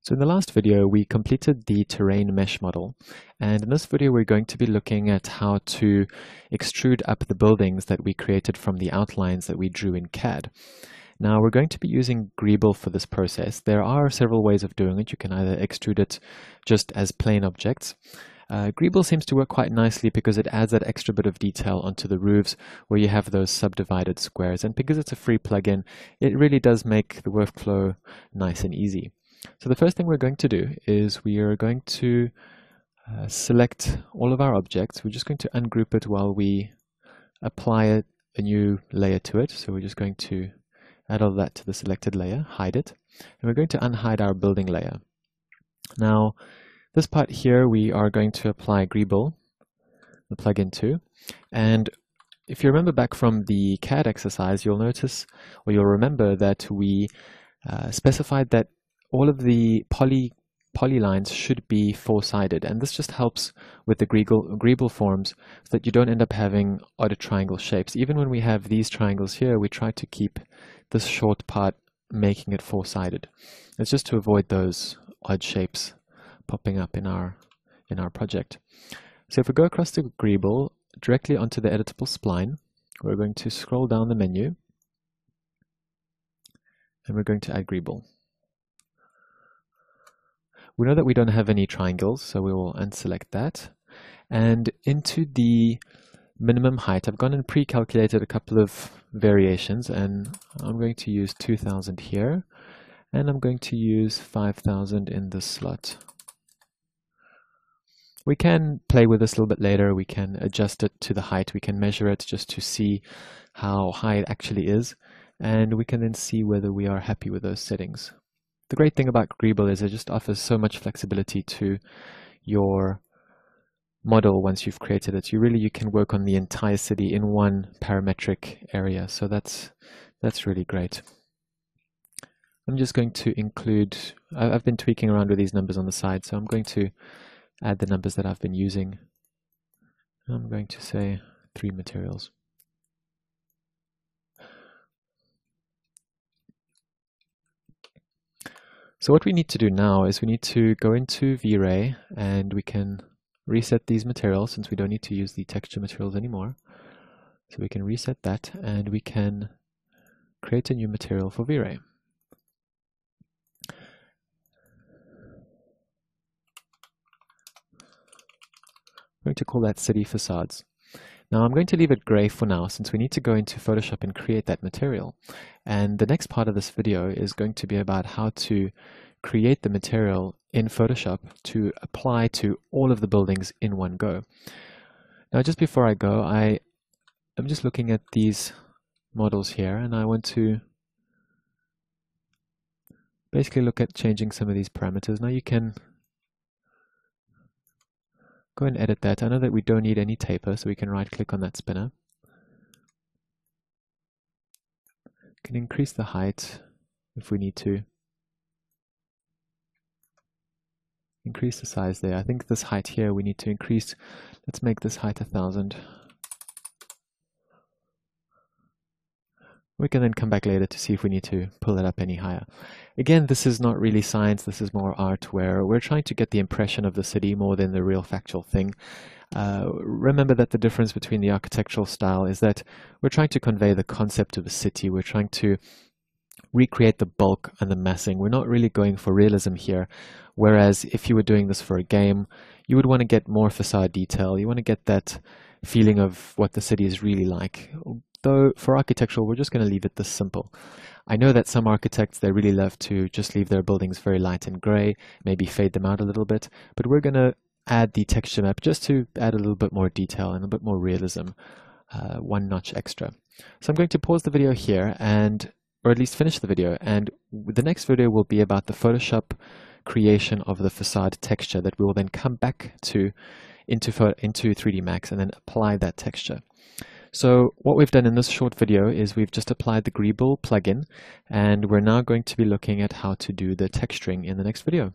So in the last video, we completed the terrain mesh model. And in this video, we're going to be looking at how to extrude up the buildings that we created from the outlines that we drew in CAD. Now, we're going to be using Greeble for this process. There are several ways of doing it. You can either extrude it just as plain objects. Greeble seems to work quite nicely because it adds that extra bit of detail onto the roofs where you have those subdivided squares. And because it's a free plugin, it really does make the workflow nice and easy. So the first thing we're going to do is we are going to select all of our objects. We're just going to ungroup it while we apply a new layer to it. So we're just going to add all that to the selected layer, hide it, and we're going to unhide our building layer. Now, this part here we are going to apply Greeble, the plugin to, and if you remember back from the CAD exercise, you'll notice, or you'll remember that we specified that all of the polylines should be four-sided, and this just helps with the Greeble forms so that you don't end up having odd triangle shapes. Even when we have these triangles here, we try to keep this short part making it four-sided. It's just to avoid those odd shapes popping up in our project. So if we go across to Greeble, directly onto the editable spline, we're going to scroll down the menu, and we're going to add Greeble. We know that we don't have any triangles, so we will unselect that. And into the minimum height, I've gone and pre-calculated a couple of variations, and I'm going to use 2000 here, and I'm going to use 5000 in this slot. We can play with this a little bit later. We can adjust it to the height. We can measure it just to see how high it actually is, and we can then see whether we are happy with those settings. The great thing about Greeble is it just offers so much flexibility to your model once you've created it. You can work on the entire city in one parametric area, so that's really great. I'm just going to include, I've been tweaking around with these numbers on the side, so I'm going to add the numbers that I've been using. I'm going to say 3 materials. So what we need to do now is we need to go into V-Ray and we can reset these materials since we don't need to use the texture materials anymore. So we can reset that and we can create a new material for V-Ray. I'm going to call that City Facades. Now I'm going to leave it gray for now since we need to go into Photoshop and create that material. And the next part of this video is going to be about how to create the material in Photoshop to apply to all of the buildings in one go. Now just before I go, I'm just looking at these models here and I want to basically look at changing some of these parameters. Now you can go and edit that. I know that we don't need any taper, so we can right click on that spinner. We can increase the height if we need to. Increase the size there. I think this height here we need to increase. Let's make this height 1000. We can then come back later to see if we need to pull it up any higher. Again, this is not really science, this is more art where we're trying to get the impression of the city more than the real factual thing. Remember that the difference between the architectural style is that we're trying to convey the concept of a city. We're trying to recreate the bulk and the massing. We're not really going for realism here. Whereas if you were doing this for a game, you would want to get more facade detail. You want to get that feeling of what the city is really like. Though for architectural, we're just going to leave it this simple. I know that some architects, they really love to just leave their buildings very light and gray, maybe fade them out a little bit, but we're going to add the texture map just to add a little bit more detail and a bit more realism, one notch extra. So I'm going to pause the video here or at least finish the video, and the next video will be about the Photoshop creation of the facade texture that we will then come back to into 3D Max and then apply that texture. So what we've done in this short video is we've just applied the Greeble plugin, and we're now going to be looking at how to do the texturing in the next video.